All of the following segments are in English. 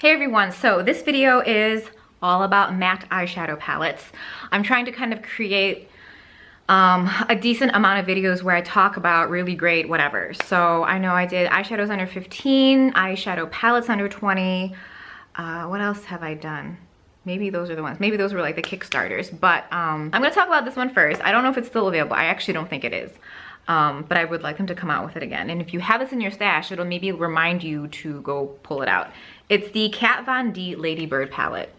Hey everyone, so this video is all about matte eyeshadow palettes. I'm trying to kind of create a decent amount of videos where I talk about really great whatever. So I know I did eyeshadows under 15, eyeshadow palettes under 20. What else have I done? Maybe those are the ones. Maybe those were like the Kickstarters. But I'm gonna talk about this one first. I don't know if it's still available. I actually don't think it is. But I would like them to come out with it again. And if you have this in your stash, it'll maybe remind you to go pull it out. It's the Kat Von D Ladybird palette.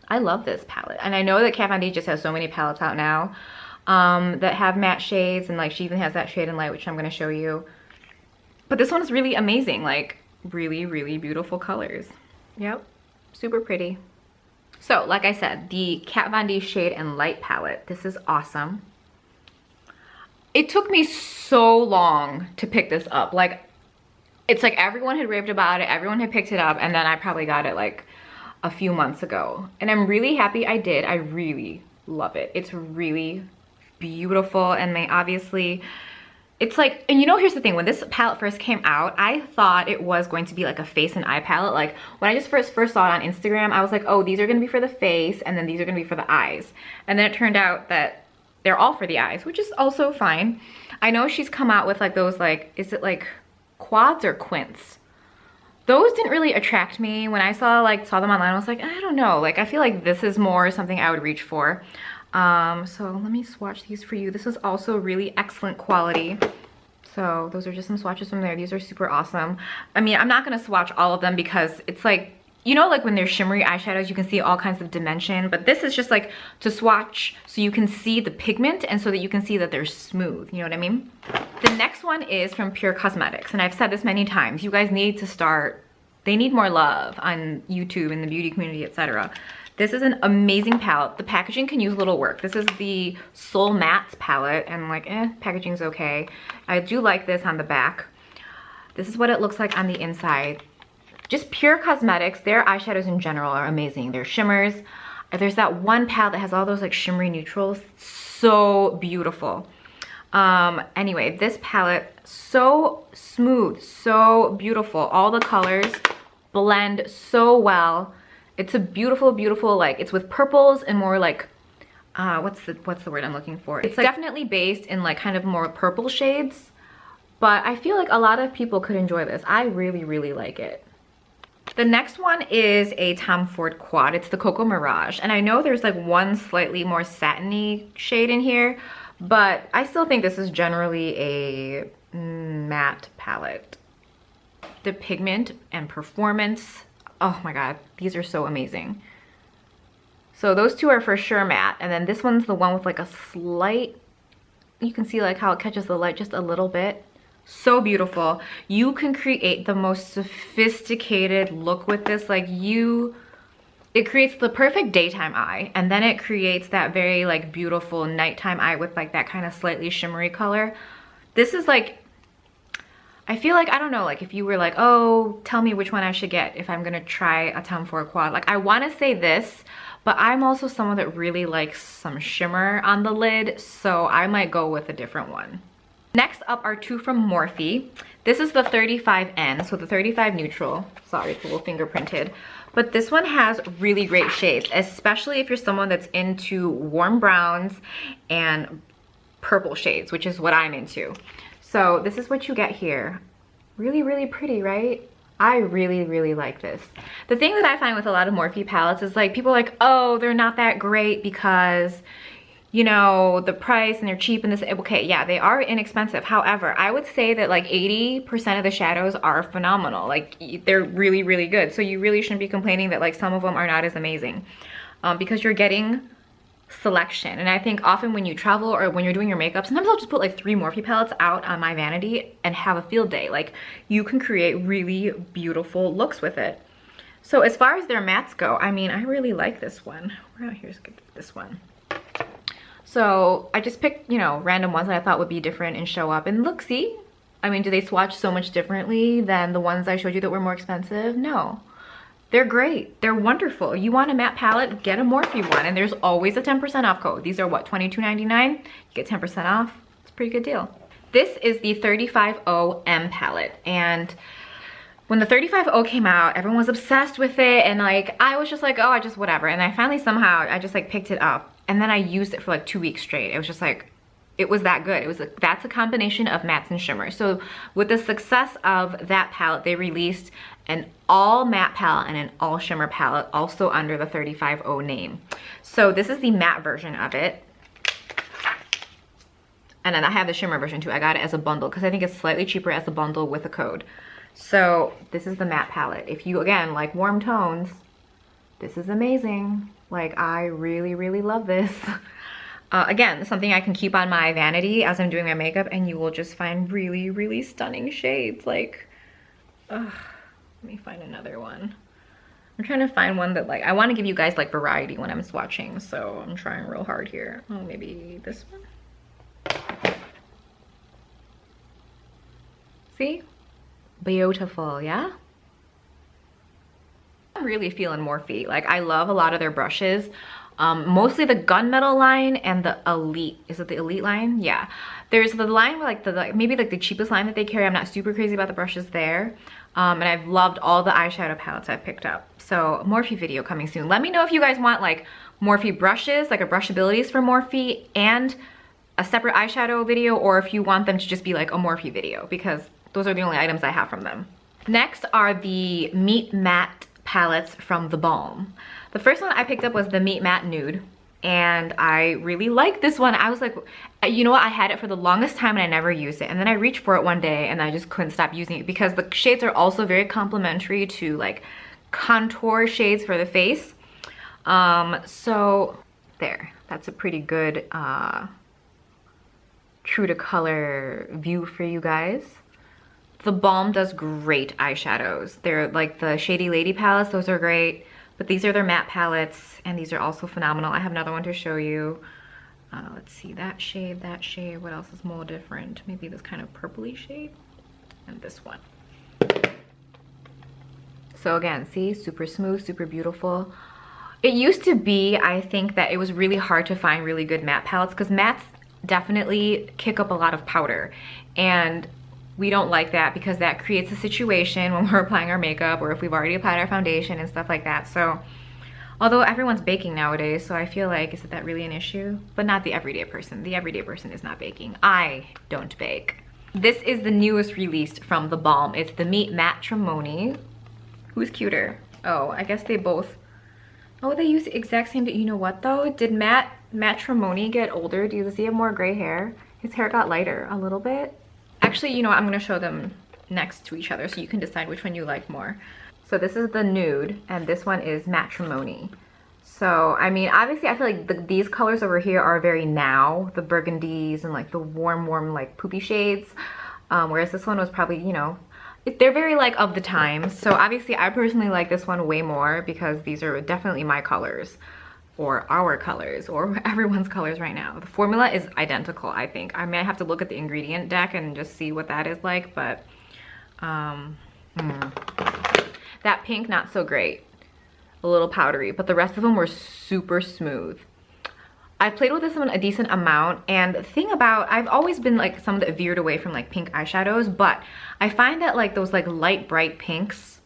I love this palette. And I know that Kat Von D just has so many palettes out now that have matte shades. And like she even has that shade in light, which I'm going to show you. But this one is really amazing. Like really, really beautiful colors. Yep. Super pretty. So like I said, the Kat Von D Shade and Light palette. This is awesome. It took me so long to pick this up. Like, it's like everyone had raved about it, everyone had picked it up, and then I probably got it like a few months ago. And I'm really happy I did. I really love it. It's really beautiful, and they obviously, it's like, and you know, here's the thing, when this palette first came out, I thought it was going to be like a face and eye palette. Like, when I just first saw it on Instagram, I was like, oh, these are gonna be for the face, and then these are gonna be for the eyes. And then it turned out that they're all for the eyes, which is also fine. I know she's come out with like those, like, is it like quads or quints? Those didn't really attract me. When I saw them online, I was like, I don't know. Like, I feel like this is more something I would reach for. So let me swatch these for you. This is also really excellent quality. So those are just some swatches from there. These are super awesome. I mean, I'm not gonna swatch all of them because it's like, you know, like when they're shimmery eyeshadows, you can see all kinds of dimension, but this is just like to swatch so you can see the pigment and so that you can see that they're smooth, you know what I mean? The next one is from Pur Cosmetics, and I've said this many times, you guys need to start, they need more love on YouTube and the beauty community, etc. This is an amazing palette. The packaging can use a little work. This is the Soul Mattes palette, and like, packaging's okay. I do like this on the back. This is what it looks like on the inside. Just Pur Cosmetics, their eyeshadows in general are amazing. They're shimmers. There's that one palette that has all those like shimmery neutrals. So beautiful. Anyway, this palette, so smooth, so beautiful. All the colors blend so well. It's a beautiful, beautiful, like, it's with purples and more like, what's the word I'm looking for? It's like definitely based in like kind of more purple shades, but I feel like a lot of people could enjoy this. I really, really like it. The next one is a Tom Ford quad. It's the Cocoa Mirage. And I know there's like one slightly more satiny shade in here, but I still think this is generally a matte palette. The pigment and performance, oh my God, these are so amazing. So those two are for sure matte. And then this one's the one with like a slight, you can see like how it catches the light just a little bit. So beautiful. You can create the most sophisticated look with this. Like it creates the perfect daytime eye, and then it creates that very like beautiful nighttime eye with like that kind of slightly shimmery color. This is like, I feel like, I don't know, like if you were like, oh, tell me which one I should get if I'm gonna try a Tom Ford quad. Like, I wanna say this, but I'm also someone that really likes some shimmer on the lid, so I might go with a different one. Next up are two from Morphe. This is the 35N, so the 35 neutral. Sorry, it's a little fingerprinted. But this one has really great shades, especially if you're someone that's into warm browns and purple shades, which is what I'm into. So this is what you get here. Really, really pretty, right? I really, really like this. The thing that I find with a lot of Morphe palettes is like, people are like, oh, they're not that great because, you know, the price and they're cheap and this. Okay, yeah, they are inexpensive. However, I would say that like 80% of the shadows are phenomenal. Like, they're really, really good. So you really shouldn't be complaining that like some of them are not as amazing, because you're getting selection. And I think often when you travel or when you're doing your makeup, sometimes I'll just put like 3 Morphe palettes out on my vanity and have a field day. Like, you can create really beautiful looks with it. So as far as their mattes go, I mean, I really like this one. We're out here to get this one. So I just picked, you know, random ones that I thought would be different and show up. And look, see? I mean, do they swatch so much differently than the ones I showed you that were more expensive? No. They're great. They're wonderful. You want a matte palette, get a Morphe one. And there's always a 10% off code. These are what, $22.99? You get 10% off. It's a pretty good deal. This is the 35O M palette. And when the 35O came out, everyone was obsessed with it, and like I was just like, oh, I just whatever. And I finally somehow I just like picked it up, and then I used it for like 2 weeks straight. It was just like, it was that good. It was that's a combination of mattes and shimmers. So with the success of that palette, they released an all matte palette and an all shimmer palette, also under the 35O name. So this is the matte version of it. And then I have the shimmer version too. I got it as a bundle because I think it's slightly cheaper as a bundle with a code. So this is the matte palette. If you, again, like warm tones, this is amazing. Like, I really, really love this. Again, something I can keep on my vanity as I'm doing my makeup, and you will just find really, really stunning shades. Like, let me find another one. I'm trying to find one that, like, I want to give you guys like variety when I'm swatching, so I'm trying real hard here. Oh, maybe this one. See? Beautiful, yeah? I'm really feeling Morphe. Like, I love a lot of their brushes. Mostly the gunmetal line and the elite. Is it the elite line? Yeah. There's the line where like maybe like the cheapest line that they carry. I'm not super crazy about the brushes there. And I've loved all the eyeshadow palettes I've picked up. So Morphe video coming soon. Let me know if you guys want like Morphe brushes, like a brushabilities for Morphe, and a separate eyeshadow video, or if you want them to just be like a Morphe video, because those are the only items I have from them. Next are the Meet Matte palettes from the Balm. The first one I picked up was the Meet Matte Nude, and I really liked this one. I was like, you know what, I had it for the longest time and I never used it, and then I reached for it one day and I just couldn't stop using it because the shades are also very complementary to like contour shades for the face. So there, that's a pretty good true to color view for you guys. The Balm does great eyeshadows. They're like the Shady Lady palettes, those are great. But these are their matte palettes, and these are also phenomenal. I have another one to show you. Let's see, that shade, what else is more different? Maybe this kind of purpley shade, and this one. So again, see, super smooth, super beautiful. It used to be, I think, that it was really hard to find really good matte palettes, because mattes definitely kick up a lot of powder, and we don't like that because that creates a situation when we're applying our makeup, or if we've already applied our foundation and stuff like that. So although everyone's baking nowadays, so I feel like, is that really an issue? But not the everyday person. The everyday person is not baking. I don't bake. This is the newest release from the Balm. It's the Meet Matrimony. Who's cuter? Oh, I guess they both. Oh, they use the exact same. You know what though? Did Matrimony get older? Does he have more gray hair? His hair got lighter a little bit. Actually, you know what? I'm going to show them next to each other so you can decide which one you like more. So this is the Nude, and this one is Matrimony. So, I mean, obviously, I feel like these colors over here are very now. The burgundies and like the warm, like poopy shades. Whereas this one was probably, you know, they're very like of the time. So obviously, I personally like this one way more because these are definitely my colors. Or our colors, or everyone's colors right now. The formula is identical, I think. I may have to look at the ingredient deck and just see what that is like, but that pink, not so great. A little powdery, but the rest of them were super smooth. I've played with this one a decent amount, and the thing about, I've always been like someone that veered away from like pink eyeshadows, but I find that like those like light bright pinks,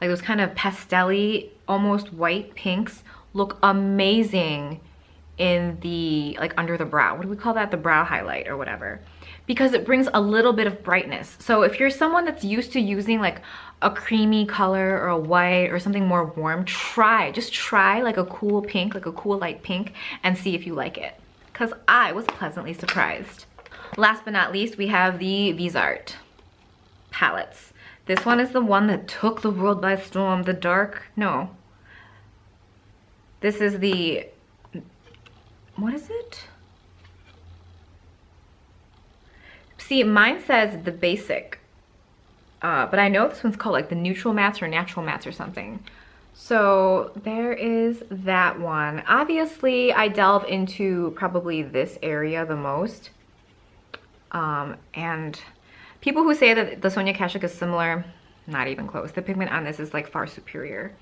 like those kind of pastel-y, almost white pinks, look amazing in the, like under the brow. What do we call that? The brow highlight or whatever. Because it brings a little bit of brightness. So if you're someone that's used to using like a creamy color or a white or something more warm, just try like a cool pink, like a cool light pink, and see if you like it. Because I was pleasantly surprised. Last but not least, we have the Viseart palettes. This one is the one that took the world by storm. The dark, no. This is the, what is it? See, mine says the basic, but I know this one's called like the neutral mattes or natural mattes or something. So there is that one. Obviously, I delve into probably this area the most. And people who say that the Sonia Kashuk is similar, not even close. The pigment on this is like far superior.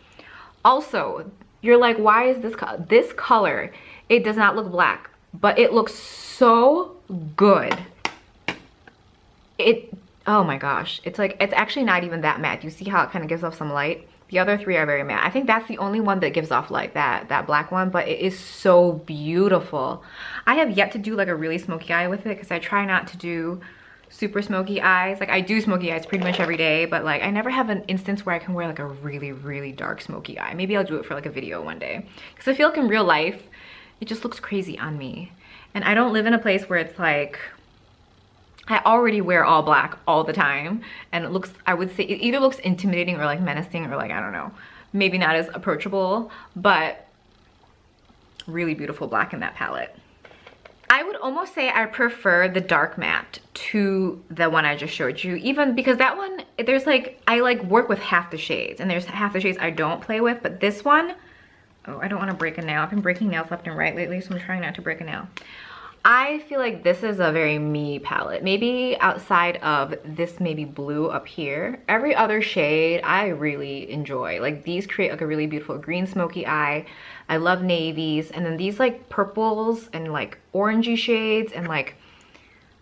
Also, you're like, why is this color? It does not look black, but it looks so good. It Oh my gosh, it's like, it's actually not even that matte. You see how it kind of gives off some light? The other three are very matte. I think that's the only one that gives off like that black one, but it is so beautiful. I have yet to do like a really smoky eye with it because I try not to do super smoky eyes. Like I do smoky eyes pretty much every day, but like I never have an instance where I can wear like a really, really dark smoky eye. Maybe I'll do it for like a video one day. Because I feel like in real life, it just looks crazy on me. And I don't live in a place where it's like, I already wear all black all the time, and it looks, I would say, it either looks intimidating or like menacing or like, I don't know, maybe not as approachable, but really beautiful black in that palette. I would almost say I prefer the dark matte to the one I just showed you, even because that one, there's like, I like work with half the shades, and there's half the shades I don't play with, but this one, oh, I don't want to break a nail. I've been breaking nails left and right lately, so I'm trying not to break a nail. I feel like this is a very me palette. Maybe outside of this maybe blue up here, every other shade I really enjoy. Like these create like a really beautiful green smoky eye. I love navies, and then these like purples and like orangey shades, and like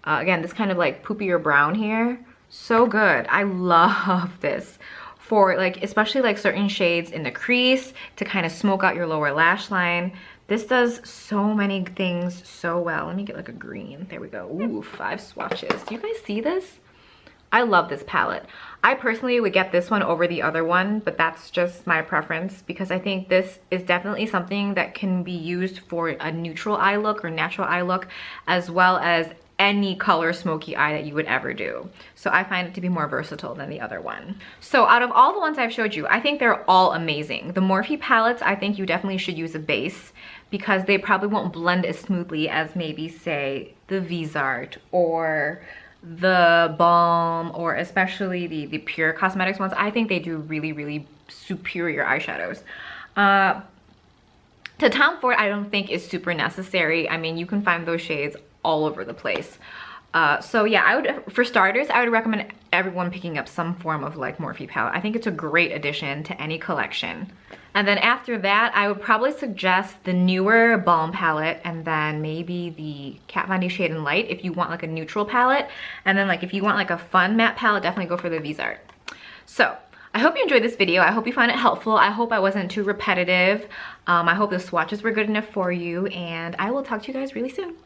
again this kind of like poopier brown here. So good. I love this for like especially like certain shades in the crease to kind of smoke out your lower lash line. This does so many things so well. Let me get like a green. There we go. Ooh, 5 swatches. Do you guys see this? I love this palette. I personally would get this one over the other one, but that's just my preference because I think this is definitely something that can be used for a neutral eye look or natural eye look, as well as any color smoky eye that you would ever do. So I find it to be more versatile than the other one. So out of all the ones I've showed you, I think they're all amazing. The Morphe palettes, I think you definitely should use a base because they probably won't blend as smoothly as maybe say the Viseart or the Balm, or especially the Pur Cosmetics ones. I think they do really, really superior eyeshadows. The Tom Ford I don't think is super necessary. I mean, you can find those shades all over the place. So yeah, I would, for starters, I would recommend everyone picking up some form of like Morphe palette. I think it's a great addition to any collection. And then after that, I would probably suggest the newer Balm palette, and then maybe the Kat Von D Shade and Light if you want like a neutral palette. And then like if you want like a fun matte palette, definitely go for the Viseart. So I hope you enjoyed this video. I hope you found it helpful. I hope I wasn't too repetitive. I hope the swatches were good enough for you, and I will talk to you guys really soon.